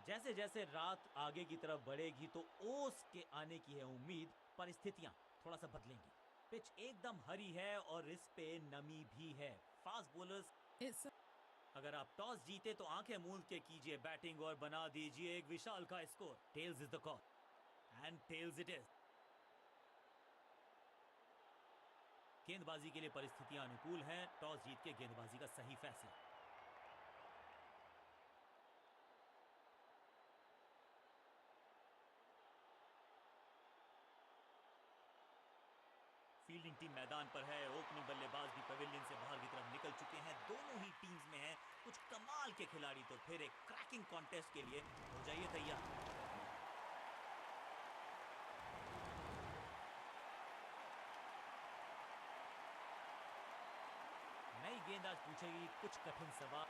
जैसे जैसे रात आगे की तरफ बढ़ेगी तो ओस के आने की है उम्मीद, परिस्थितियां थोड़ा सा बदलेंगी। पिच एकदम हरी है और इस पे नमी भी है। फास्ट बॉलर्स, It's अगर आप टॉस जीते तो आंखें मूंद के कीजिए बैटिंग और बना दीजिए एक विशाल का score. Tails is the call and tails it is. गेंदबाजी के लिए परिस्थितियां अनुकूल हैं। टॉस जीत के गेंदबाजी का सही फैसला। फील्डिंग टीम मैदान पर है। ओपनिंग बल्लेबाज भी पवेलियन से बाहर की तरफ निकल चुके हैं। दोनों ही टीम्स में हैं कुछ कमाल के खिलाड़ी, तो फिर एक क्रैकिंग कॉन्टेस्ट के लिए हो जाइए तैयार। नई गेंद आज पूछेगी कुछ कठिन सवाल।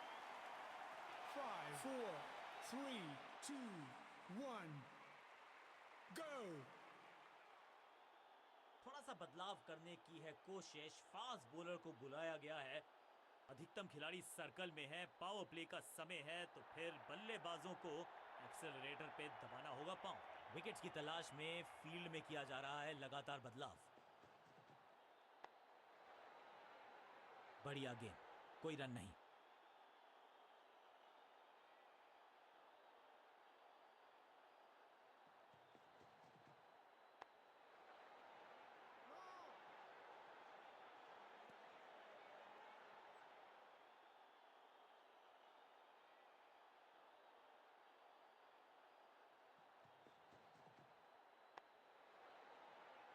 5, 4, 3, 2, 1, go! थोड़ा सा बदलाव करने की है कोशिश। फास्ट बॉलर को बुलाया गया है। अधिकतम खिलाड़ी सर्कल में है। पावर प्ले का समय है, तो फिर बल्लेबाजों को एक्सेलरेटर पे दबाना होगा पांव। विकेट्स की तलाश में फील्ड में किया जा रहा है लगातार बदलाव। बढ़िया गेंद, कोई रन नहीं।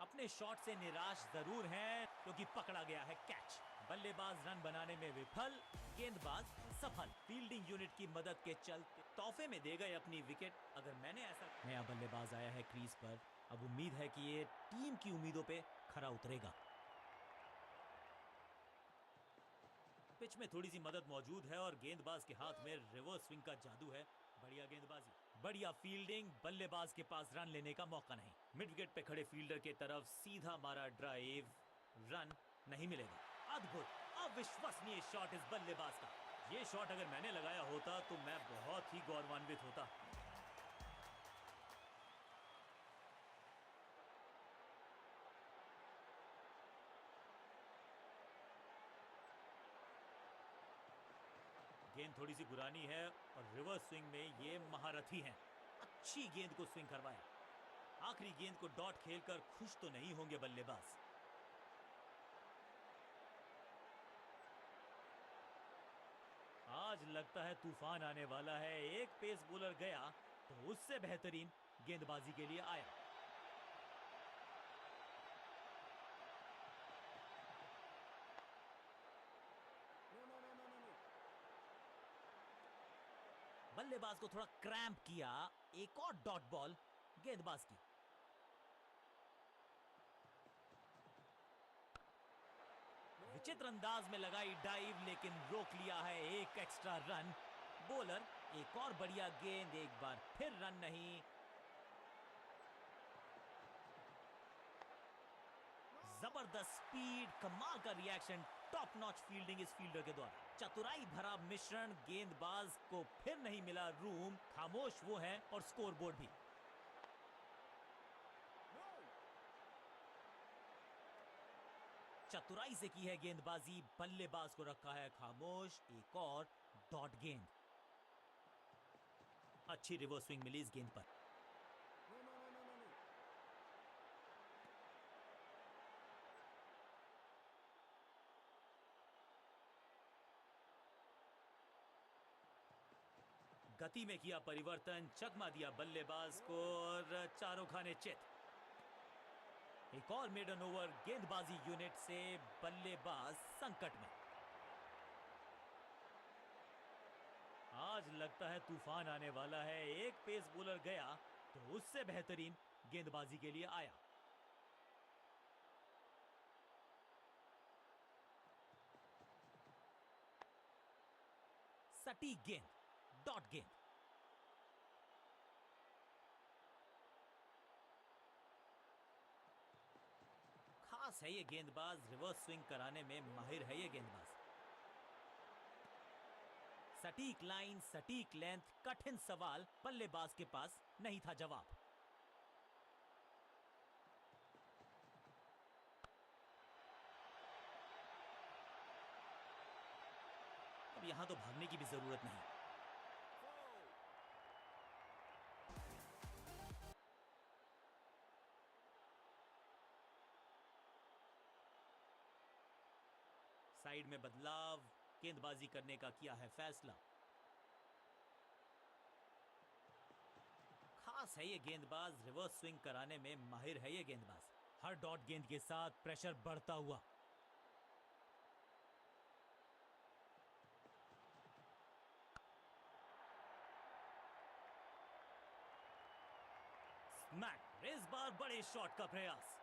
अपने शॉट से निराश जरूर हैं क्योंकि पकड़ा गया है कैच। बल्लेबाज रन बनाने में विफल, गेंदबाज सफल। फील्डिंग यूनिट की मदद के चलते तोहफे में दे गए अपनी विकेट। अगर मैंने ऐसा, नया बल्लेबाज आया है क्रीज पर। अब उम्मीद है कि ये टीम की उम्मीदों पे खरा उतरेगा। पिच में थोड़ी सी मदद मौजूद है और गेंदबाज के हाथ में रिवर्स स्विंग का जादू है। बढ़िया गेंदबाजी, बढ़िया फील्डिंग। बल्लेबाज के पास रन लेने का मौका नहीं। मिड विकेट पे खड़े फील्डर के तरफ सीधा मारा ड्राइव, रन नहीं मिलेगा। अद्भुत, अविश्वसनीय शॉट इस बल्लेबाज का। ये शॉट अगर मैंने लगाया होता तो मैं बहुत ही गौरवान्वित होता। गेंद थोड़ी सी पुरानी है और रिवर्स स्विंग में ये महारथी हैं। अच्छी गेंद को स्विंग करवाया। आखिरी गेंद को डॉट खेलकर खुश तो नहीं होंगे बल्लेबाज। आज लगता है तूफान आने वाला है। एक पेस बॉलर गया तो उससे बेहतरीन गेंदबाजी के लिए आया। बल्लेबाज को थोड़ा क्रैम्प किया। एक और डॉट बॉल गेंदबाज की। विचित्र अंदाज में लगाई डाइव, लेकिन रोक लिया है एक एक्स्ट्रा रन। बॉलर, एक और बढ़िया गेंद, एक बार फिर रन नहीं। जबरदस्त स्पीड, कमाल का रिएक्शन, टॉप नॉच फील्डिंग इस फील्डर के द्वारा। चतुराई भरा मिश्रण। गेंदबाज को फिर नहीं मिला रूम। खामोश वो है और स्कोरबोर्ड भी। चतुराई से की है गेंदबाजी। बल्लेबाज को रखा है खामोश। एक और डॉट गेंद। अच्छी रिवर्स स्विंग मिली इस गेंद पर। गति में किया परिवर्तन, चकमा दिया बल्लेबाज को और चारों खाने चित। एक और मेडन ओवर गेंदबाजी यूनिट से। बल्लेबाज संकट में। आज लगता है तूफान आने वाला है। एक पेस बॉलर गया तो उससे बेहतरीन गेंदबाजी के लिए आया। सटीक गेंद, डॉट गेंद। खास है ये गेंदबाज, रिवर्स स्विंग कराने में माहिर है ये गेंदबाज। सटीक लाइन, सटीक लेंथ, कठिन सवाल, बल्लेबाज के पास नहीं था जवाब। अब यहां तो भागने की भी जरूरत नहीं। साइड में बदलाव, गेंदबाजी करने का किया है फैसला। खास है ये गेंदबाज, रिवर्स स्विंग कराने में माहिर है ये गेंदबाज। हर डॉट गेंद के साथ प्रेशर बढ़ता हुआ। स्मैक, इस बार बड़े शॉट का प्रयास।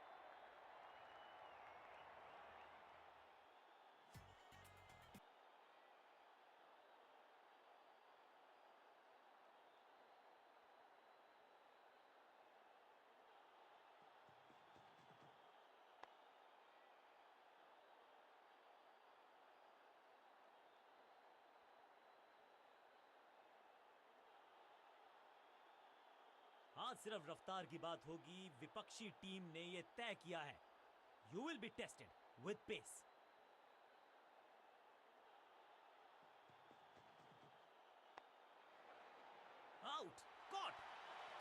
आज सिर्फ रफ्तार की बात होगी। विपक्षी टीम ने यह तय किया है, you will be tested with pace. Out, caught.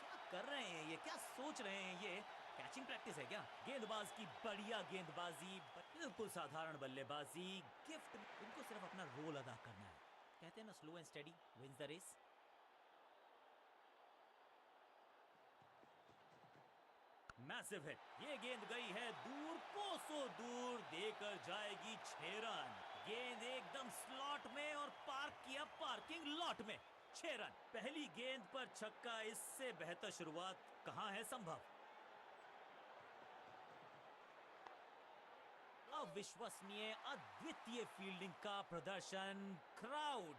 क्या कर रहे हैं ये, क्या सोच रहे हैं ये? कैचिंग प्रैक्टिस है क्या? गेंदबाज की बढ़िया गेंदबाजी, बिल्कुल साधारण बल्लेबाजी, गिफ्ट। उनको सिर्फ अपना रोल अदा करना है। कहते हैं ना, slow and steady wins the race. Massive hit, ये गेंद गई है दूर, कोसों दूर, देकर जाएगी 6 रन। गेंद एकदम स्लॉट में और पार्क किया पार्किंग लॉट में। 6 रन, पहली गेंद पर छक्का, इससे बेहतर शुरुआत कहां है संभव। अविश्वसनीय, अद्वितीय फील्डिंग का प्रदर्शन। क्राउड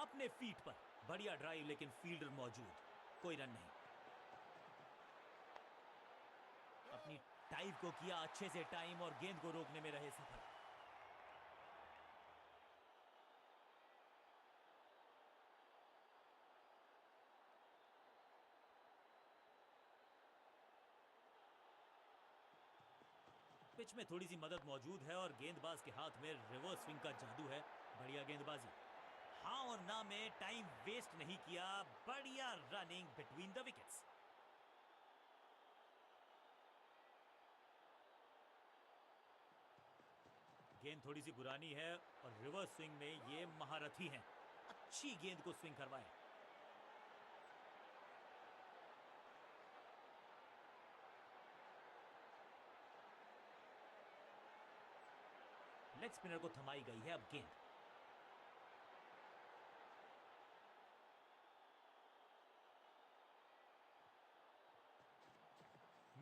अपने फीट पर। बढ़िया ड्राइव, लेकिन फील्डर मौजूद, कोई रन नहीं। अपनी टाइव को किया अच्छे से टाइम और गेंद को रोकने में रहे सफल। पिच में थोड़ी सी मदद मौजूद है और गेंदबाज के हाथ में रिवर्स स्विंग का जादू है। बढ़िया गेंदबाजी। हाँ और ना में टाइम वेस्ट नहीं किया। बढ़िया रनिंग बिटवीन द विकेट्स। गेंद थोड़ी सी पुरानी है और रिवर्स स्विंग में ये महारथी हैं। अच्छी गेंद को स्विंग करवाए। लेग स्पिनर को थमाई गई है अब गेंद।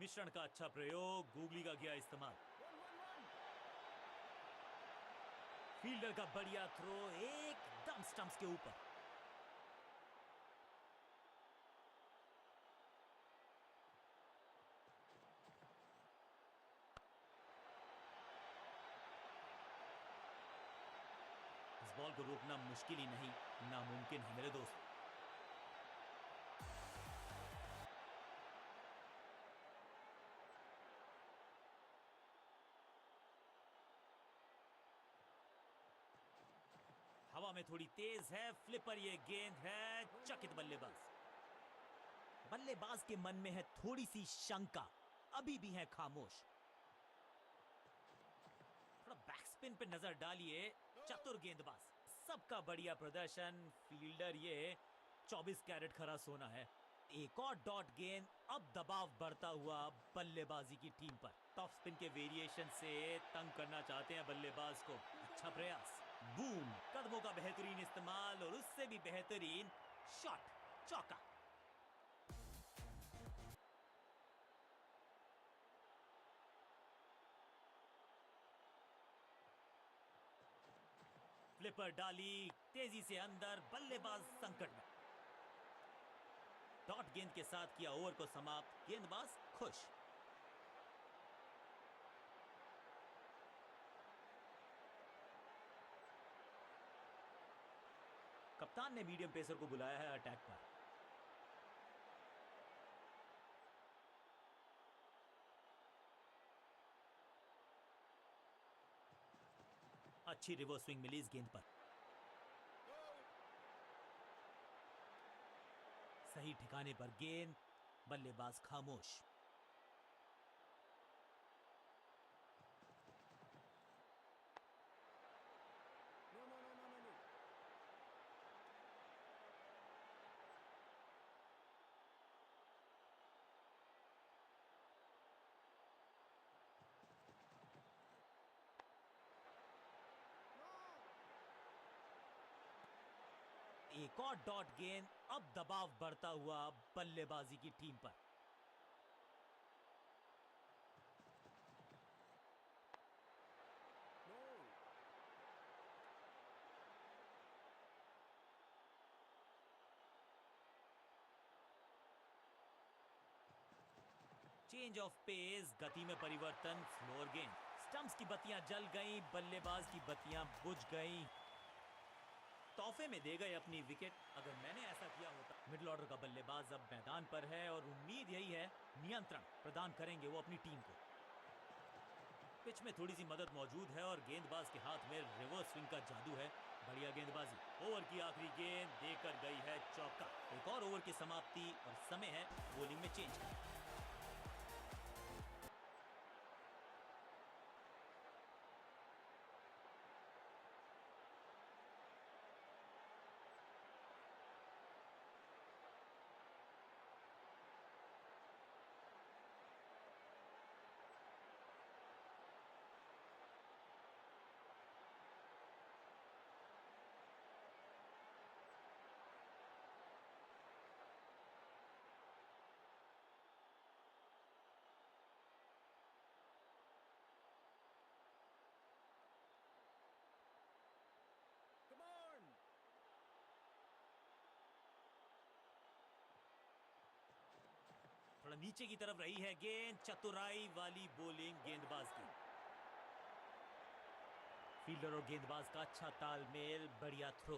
मिश्रण का अच्छा प्रयोग, गूगली का किया इस्तेमाल। फील्डर का बढ़िया थ्रो, एकदम स्टंप्स के ऊपर। इस बॉल को रोकना मुश्किल ही नहीं, नामुमकिन है मेरे दोस्त। हवा में थोड़ी तेज है, फ्लिपर ये गेंद है। चकित बल्लेबाज। बल्लेबाज के मन में है थोड़ी सी शंका, अभी भी है खामोश। थोड़ा बैकस्पिन पे नजर डालिए। चतुर गेंदबाज, सबका बढ़िया प्रदर्शन। फील्डर ये 24 कैरेट खरा सोना है। एक और डॉट गेंद, अब दबाव बढ़ता हुआ बल्लेबाजी की टीम पर। टॉप स्पिन के वेरिएशन से तंग करना चाहते हैं बल्लेबाज को। अच्छा प्रयास। बूम, कदमों का बेहतरीन इस्तेमाल और उससे भी बेहतरीन शॉट, चौका। फ्लिपर डाली, तेजी से अंदर, बल्लेबाज संकट में। डॉट गेंद के साथ किया ओवर को समाप्त, गेंदबाज खुश। कप्तान कप्तान ने मीडियम पेसर को बुलाया है अटैक पर। अच्छी रिवर्स स्विंग मिली इस गेंद पर। सही ठिकाने पर गेंद, बल्लेबाज खामोश। एक और डॉट गेंद, अब दबाव बढ़ता हुआ बल्लेबाजी की टीम पर। चेंज ऑफ पेस, गति में परिवर्तन, स्लोअर गेंद। स्टंप्स की बत्तियां जल गईं, बल्लेबाज की बत्तियां बुझ गईं। तोहफे में दे गए अपनी विकेट। अगर मैंने ऐसा किया होता। मिडिल ऑर्डर का बल्लेबाज अब मैदान पर है और उम्मीद यही है नियंत्रण प्रदान करेंगे वो अपनी टीम को। पिच में थोड़ी सी मदद मौजूद है और गेंदबाज के हाथ में रिवर्स स्विंग का जादू है। बढ़िया गेंदबाजी। ओवर की आखिरी गेंद देकर गई है चौका। एक और ओवर की समाप्ति और समय है बॉलिंग में चेंज का। थोड़ा नीचे की तरफ रही है गेंद, चतुराई वाली बॉलिंग गेंदबाज की। फील्डर और गेंदबाज का अच्छा तालमेल, बढ़िया थ्रो।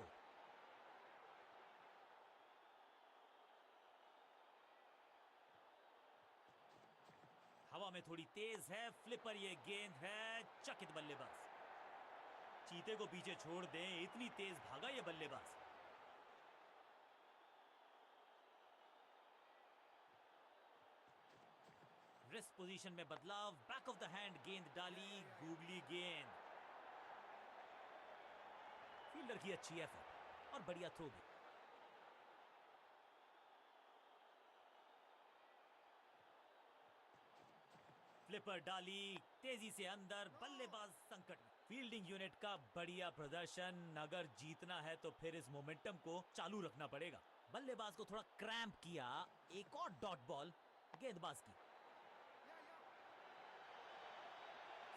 हवा में थोड़ी तेज है, फ्लिपर ये गेंद है, चकित बल्लेबाज। चीते को पीछे छोड़ दें, इतनी तेज भागा ये बल्लेबाज। रिस्ट पोजीशन में बदलाव, बैक ऑफ द हैंड गेंद डाली, गूगली गेंद। फील्डर की अच्छी एफर्ट और बढ़िया थ्रो भी। फ्लिपर डाली, तेजी से अंदर, बल्लेबाज संकट में। फील्डिंग यूनिट का बढ़िया प्रदर्शन। अगर जीतना है तो फिर इस मोमेंटम को चालू रखना पड़ेगा। बल्लेबाज को थोड़ा क्रैम्प किया। एक और डॉट बॉल गेंदबाज की।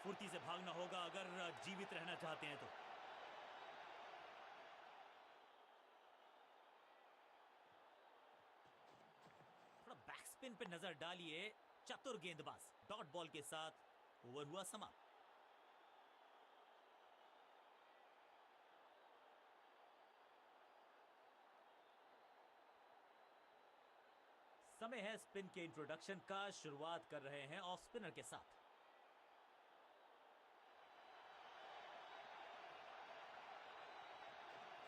फुर्ती से भागना होगा अगर जीवित रहना चाहते हैं तो। थोड़ा बैक स्पिन पे नजर डालिए, चतुर गेंदबाज। डॉट बॉल के साथ ओवर हुआ समाप्त। समय है स्पिन के इंट्रोडक्शन का। शुरुआत कर रहे हैं ऑफ स्पिनर के साथ।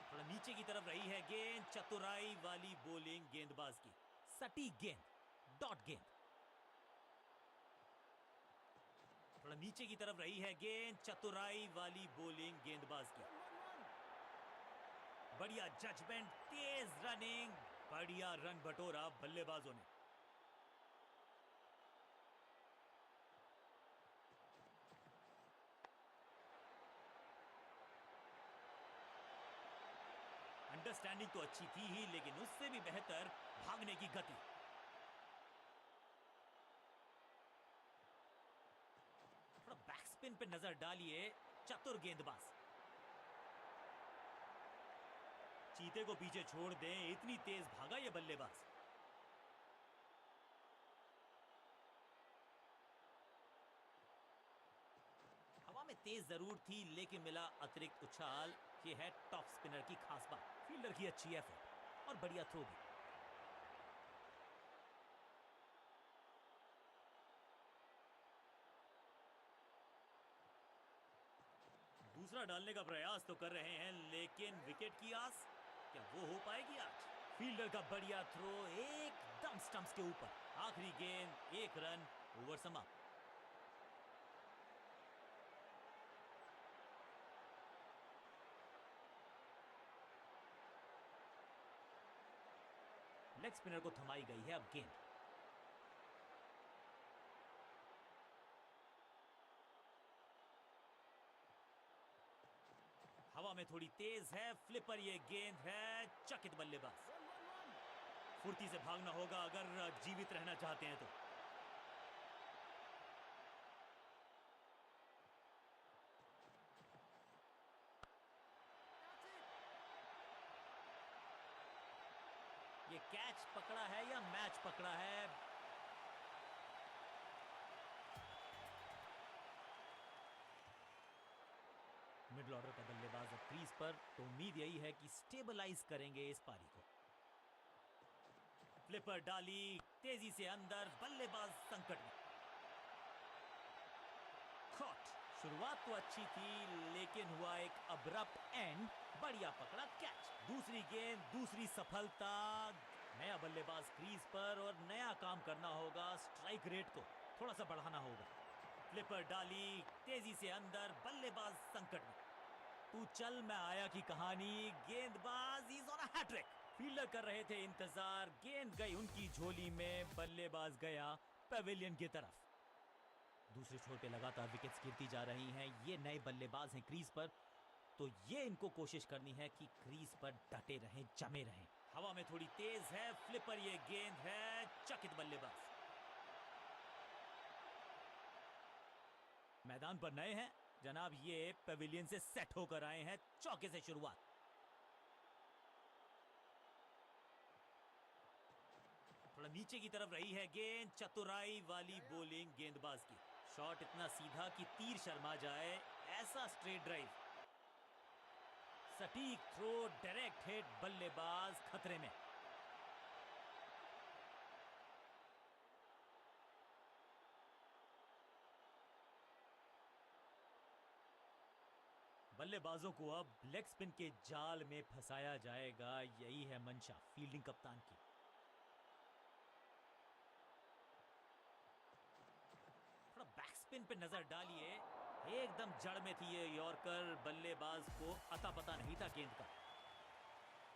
थोड़ा नीचे की तरफ रही है गेंद, चतुराई वाली बॉलिंग गेंदबाज की। सटीक गेंद, डॉट गेंद। थोड़ा नीचे की तरफ रही है गेंद, चतुराई वाली बॉलिंग गेंदबाज की। बढ़िया जजमेंट, तेज रनिंग, बढ़िया रन बटोरा बल्लेबाजों ने। अंडरस्टैंडिंग तो अच्छी थी ही, लेकिन उससे भी बेहतर भागने की गति। थोड़ा बैक स्पिन पे नजर डालिए, चतुर गेंदबाज। चीते को पीछे छोड़ दें, इतनी तेज भागा ये बल्लेबाज। हवा में तेज जरूर थी, लेकिन मिला अतिरिक्त उछाल। ये है टॉप स्पिनर की खास बात। फील्डर फील्डर की अच्छी एफर्ट और बढ़िया थ्रो भी। दूसरा डालने का प्रयास तो कर रहे हैं, लेकिन विकेट की आस क्या वो हो पाएगी आज? फील्डर का बढ़िया थ्रो एकदम स्टंप्स के ऊपर। आखिरी गेंद, 1 रन, ओवर समाप्त। लेग स्पिनर को थमाई गई है अब गेंद। हवा में थोड़ी तेज है, फ्लिपर ये गेंद है, चकित बल्लेबाज। फुर्ती से भागना होगा अगर जीवित रहना चाहते हैं तो। ये कैच पकड़ा है या मैच पकड़ा है? मिडिल ऑर्डर का बल्लेबाज अब क्रीज पर, तो उम्मीद यही है कि स्टेबलाइज करेंगे इस पारी को। फ्लिपर डाली, तेजी से अंदर, बल्लेबाज संकट में। कॉट। शुरुआत तो अच्छी थी, लेकिन हुआ एक अब्रप्ट एंड। बढ़िया पकड़ा कैच। दूसरी गेंद, दूसरी सफलता। नया बल्लेबाज क्रीज पर और नया काम करना होगा। स्ट्राइक रेट को थोड़ा सा बढ़ाना होगा। फ्लिपर डाली, तेजी से अंदर, बल्लेबाज संकट में। तू चल मैं आया की कहानी। गेंदबाज is on a hattrick. Fielder कर रहे थे इंतजार, गेंद गई उनकी झोली में, बल्लेबाज गया पवेलियन की तरफ। दूसरे छोर पे लगातार विकेट्स गिरती जा रही हैं। ये नए बल्लेबाज हैं क्रीज पर, तो ये इनको कोशिश करनी है कि क्रीज पर डटे रहें, जमे रहें। हवा में थोड़ी तेज है, फ्लिपर ये गेंद है, चकित बल्लेबाज। मैदान पर नए हैं जनाब, ये पवेलियन से सेट होकर आए हैं। चौके से शुरुआत। थोड़ा नीचे की तरफ रही है गेंद, चतुराई वाली बॉलिंग गेंदबाज की। शॉट इतना सीधा कि तीर शर्मा जाए, ऐसा स्ट्रेट ड्राइव। सटीक थ्रो, डायरेक्ट हिट, बल्लेबाज खतरे में। बल्लेबाजों को अब लेग स्पिन के जाल में फंसाया जाएगा, यही है मंशा फील्डिंग कप्तान की। थोड़ा बैक स्पिन पे नजर डालिए, एकदम जड़ में थी ये यॉर्कर। बल्लेबाज को अता पता नहीं था गेंद का।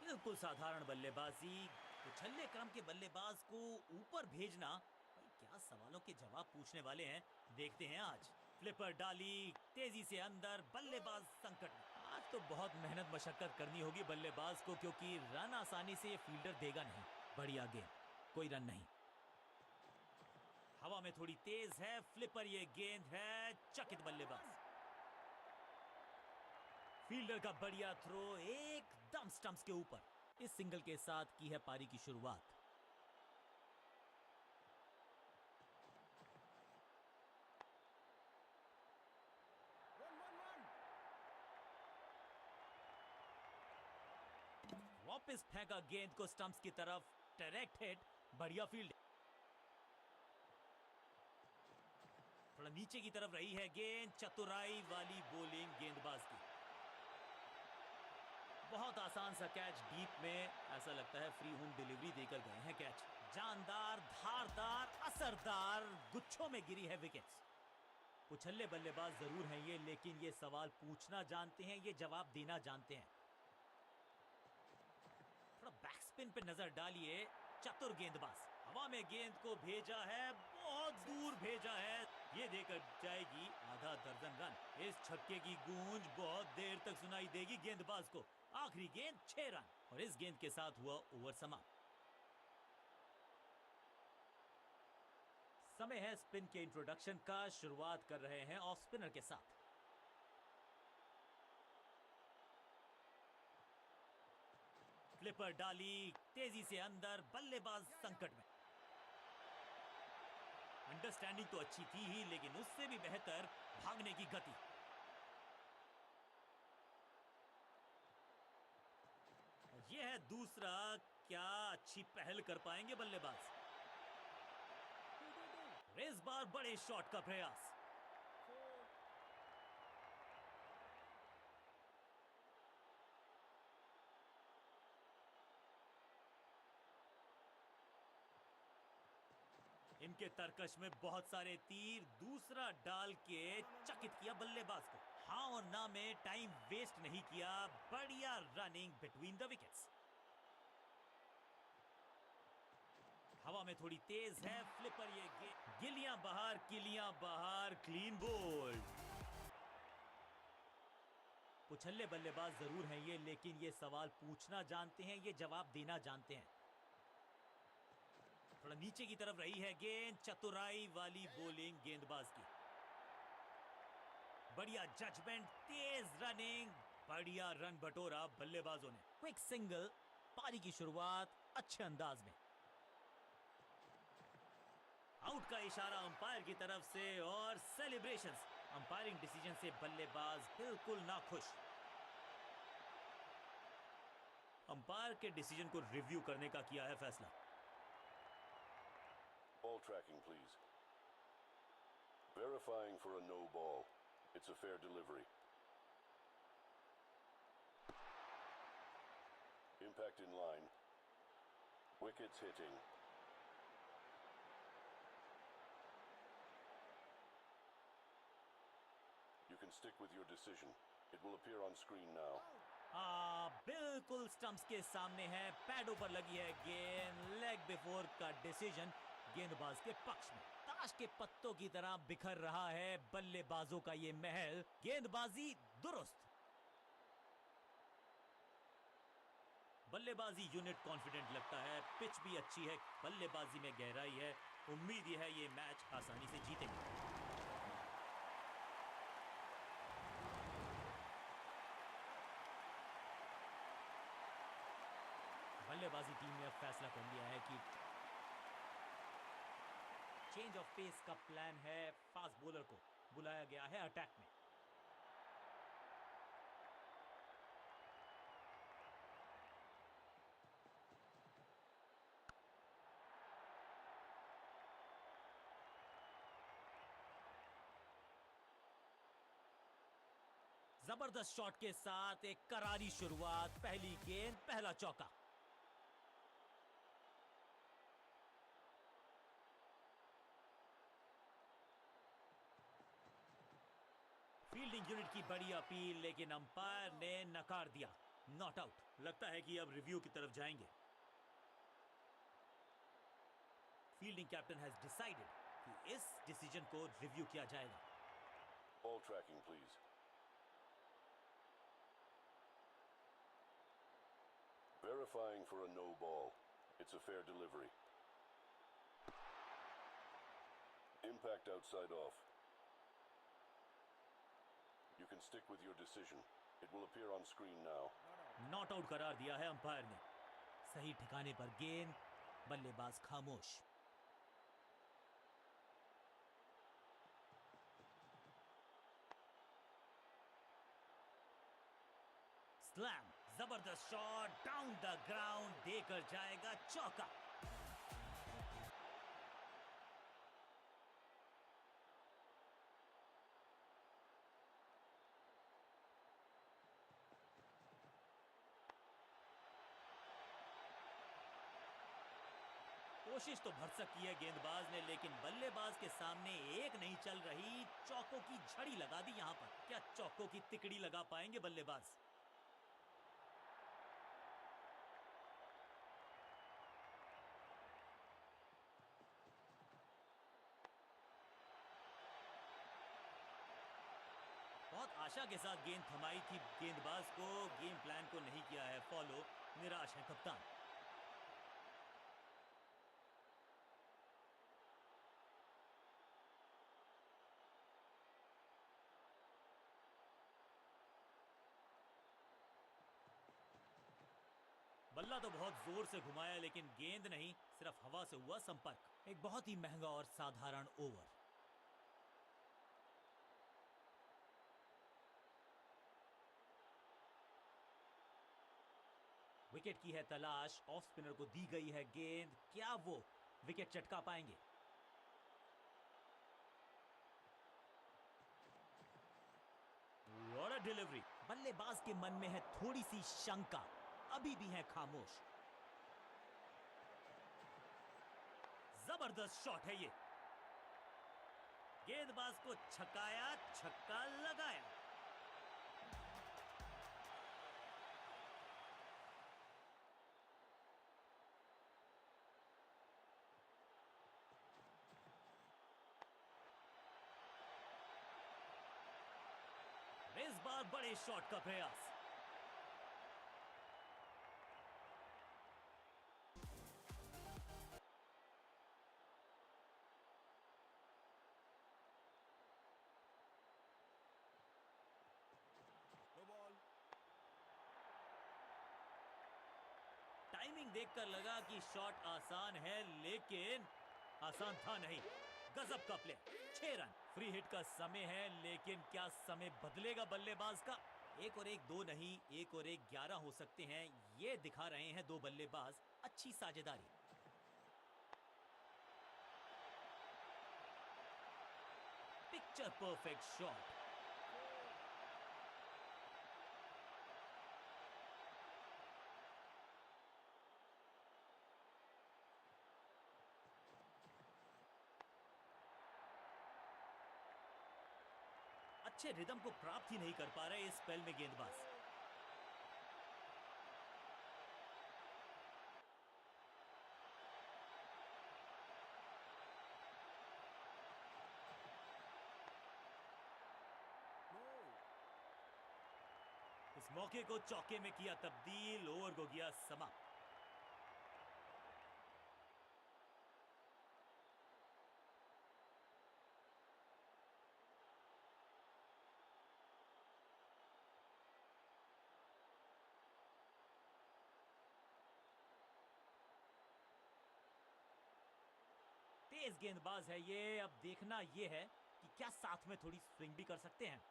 बिल्कुल साधारण बल्लेबाजी। उछलने क्रम के बल्लेबाज को ऊपर भेजना, भाई क्या सवालों के जवाब पूछने वाले हैं, देखते हैं आज। फ्लिपर डाली, तेजी से अंदर, बल्लेबाज संकट में। आज तो बहुत मेहनत मशक्कत करनी होगी बल्लेबाज को, क्योंकि रन आसानी से ये फील्डर देगा नहीं। बढ़िया गेंद, कोई रन नहीं। हवा में थोड़ी तेज है, फ्लिपर ये गेंद है, चकित बल्लेबाज। फील्डर का बढ़िया थ्रो एकदम स्टंप्स के ऊपर। इस सिंगल के साथ की है पारी की शुरुआत। वापस फेंका गेंद को स्टंप्स की तरफ, डायरेक्ट हिट, बढ़िया फील्ड। थोड़ा नीचे की तरफ रही है गेंद, चतुराई वाली बॉलिंग गेंदबाज की। बहुत आसान सा कैच डीप में, ऐसा लगता है फ्री होम डिलीवरी देकर गए हैं कैच। जानदार, धारदार, असरदार, गुच्छों में गिरी है विकेट्स। उछल्ले बल्लेबाज जरूर हैं ये, लेकिन ये सवाल पूछना जानते हैं, ये जवाब देना जानते हैं। थोड़ा बैक स्पिन पे नजर डालिए, चतुर गेंदबाज। हवा में गेंद को भेजा है, बहुत दूर भेजा है, ये देकर जाएगी आधा दर्जन रन। इस छक्के की गूंज बहुत देर तक सुनाई देगी गेंदबाज को। आखिरी गेंद 6 रन, और इस गेंद के साथ हुआ ओवर समाप्त। समय है स्पिन के इंट्रोडक्शन का। शुरुआत कर रहे हैं ऑफ स्पिनर के साथ। फ्लिपर डाली, तेजी से अंदर, बल्लेबाज संकट में। अंडरस्टैंडिंग तो अच्छी थी ही, लेकिन उससे भी बेहतर भागने की गति। यह है दूसरा। क्या अच्छी पहल कर पाएंगे बल्लेबाज? इस बार बड़े शॉट का प्रयास। इनके तरकश में बहुत सारे तीर, दूसरा डाल के चकित किया बल्लेबाज को। हाँ और ना में टाइम वेस्ट नहीं किया। बढ़िया रनिंग बिटवीन द विकेट्स। हवा में थोड़ी तेज है फ्लिपर ये गिलियां बाहर, किलियां बाहर, क्लीन बोल्ड। पुछल्ले बल्लेबाज जरूर हैं ये, लेकिन ये सवाल पूछना जानते हैं, ये जवाब देना जानते हैं। थोड़ा नीचे की तरफ रही है गेंद, चतुराई वाली बॉलिंग गेंदबाज की। बढ़िया जजमेंट, तेज रनिंग, बढ़िया रन बटोरा बल्लेबाजों ने। क्विक सिंगल, पारी की शुरुआत अच्छे अंदाज में। आउट का इशारा अंपायर की तरफ से और सेलिब्रेशंस। अंपायरिंग डिसीजन से बल्लेबाज बिल्कुल ना खुश। अंपायर के डिसीजन को रिव्यू करने का किया है फैसला। Ball tracking, please. Verifying for a no ball. It's a fair delivery. Impact in line. Wickets hitting. You can stick with your decision. It will appear on screen now. बिल्कुल stumps के सामने है, पैडों पर लगी है गेंद। लेग बिफोर का decision गेंदबाज के पक्ष में। ताश के पत्तों की तरह बिखर रहा है बल्लेबाजों का ये महल। गेंदबाजी दुरुस्त, बल्लेबाजी यूनिट कॉन्फिडेंट लगता है। पिच भी अच्छी है, बल्लेबाजी में गहराई है। उम्मीद यह है ये मैच आसानी से जीतेंगे। बल्लेबाजी टीम ने अब फैसला कर लिया है कि चेंज ऑफ पेस का प्लान है। फास्ट बॉलर को बुलाया गया है अटैक में। जबरदस्त शॉट के साथ एक करारी शुरुआत। पहली गेंद, पहला चौका। फील्डिंग यूनिट की बड़ी अपील, लेकिन अंपायर ने नकार दिया। Not out. लगता है कि अब रिव्यू की तरफ जाएंगे। फील्डिंग कैप्टन हैज डिसाइडेड कि इस डिसीजन को रिव्यू किया जाएगा। Ball tracking, please. Verifying for a no ball. It's a fair delivery. Impact outside off. You can stick with your decision. It will appear on screen now. Not out करार दिया है umpire ने। सही ठिकाने पर गेंद, बल्लेबाज खामोश। स्लैम, जबरदस्त शॉट, डाउन द ग्राउंड, देकर जाएगा चौका। कोशिश तो भरसक की है गेंदबाज ने, लेकिन बल्लेबाज के सामने एक नहीं चल रही। चौकों की झड़ी लगा दी यहां पर। क्या चौकों की तिकड़ी लगा पाएंगे बल्लेबाज? बहुत आशा के साथ गेंद थमाई थी गेंदबाज को। गेम प्लान को नहीं किया है फॉलो। निराश है कप्तान। बल्ला तो बहुत जोर से घुमाया, लेकिन गेंद नहीं, सिर्फ हवा से हुआ संपर्क। एक बहुत ही महंगा और साधारण ओवर। विकेट की है तलाश, ऑफ स्पिनर को दी गई है गेंद, क्या वो विकेट चटका पाएंगे? What a delivery! बल्लेबाज के मन में है थोड़ी सी शंका, अभी भी है खामोश। जबरदस्त शॉट है ये, गेंदबाज को छकाया, छक्का लगाया। इस बार बड़े शॉट का प्रयास। No ball. टाइमिंग देखकर लगा कि शॉट आसान है, लेकिन आसान था नहीं। गजब का प्ले, 6 रन। फ्री हिट का समय है, लेकिन क्या समय बदलेगा बल्लेबाज का? 1 और 1 2 नहीं, 1 और 1 11 हो सकते हैं, ये दिखा रहे हैं दो बल्लेबाज अच्छी साझेदारी। Picture perfect shot. अच्छे रिदम को प्राप्त ही नहीं कर पा रहे इस स्पेल में गेंदबाज। No. इस मौके को चौके में किया तब्दील, ओवर को किया समाप्त। तेज गेंदबाज है ये, अब देखना ये है कि क्या साथ में थोड़ी स्विंग भी कर सकते हैं।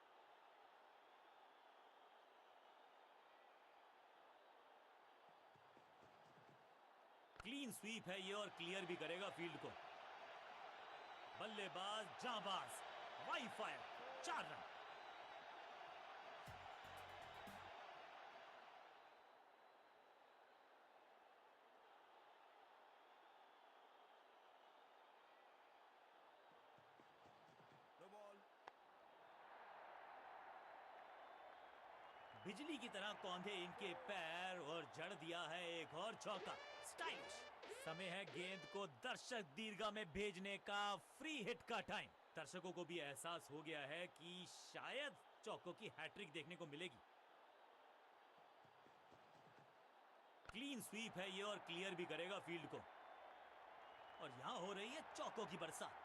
क्लीन स्वीप है ये और क्लियर भी करेगा फील्ड को। बल्लेबाज जाबाज, wide fire, 4 run. No ball. बिजली की तरह कौंधे इनके पैर और जड़ दिया है एक और चौका। स्टाइलिश। समय है गेंद को दर्शक दीर्घा में भेजने का, फ्री हिट का टाइम। दर्शकों को भी एहसास हो गया है कि शायद चौकों की हैट्रिक देखने को मिलेगी। क्लीन स्वीप है ये और क्लियर भी करेगा फील्ड को। और यहां हो रही है चौकों की बरसात।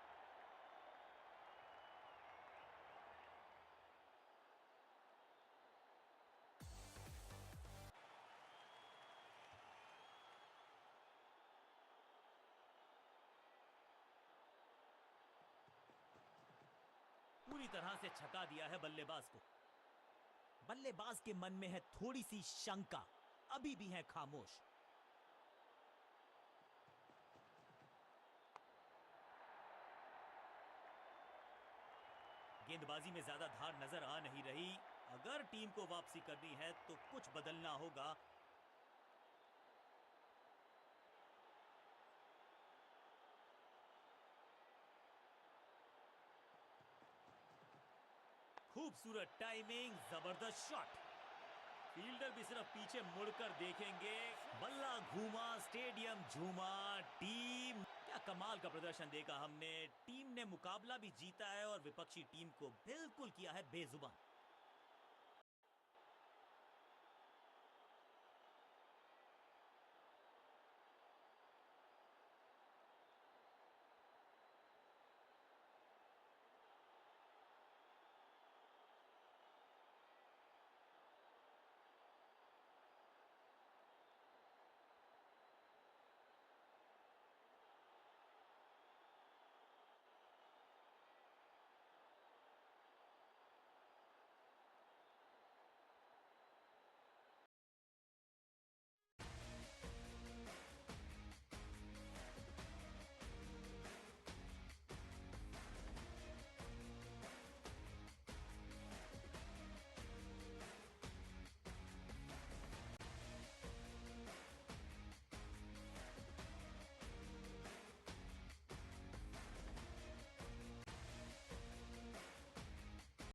पूरी तरह से छका दिया है बल्लेबाज को। बल्लेबाज के मन में है थोड़ी सी शंका, अभी भी है खामोश। गेंदबाजी में ज्यादा धार नजर आ नहीं रही। अगर टीम को वापसी करनी है तो कुछ बदलना होगा। खूबसूरत टाइमिंग, जबरदस्त शॉट। फील्डर भी सिर्फ पीछे मुड़कर देखेंगे। बल्ला घूमा, स्टेडियम झूमा। टीम, क्या कमाल का प्रदर्शन देखा हमने। टीम ने मुकाबला भी जीता है और विपक्षी टीम को बिल्कुल किया है बेजुबान।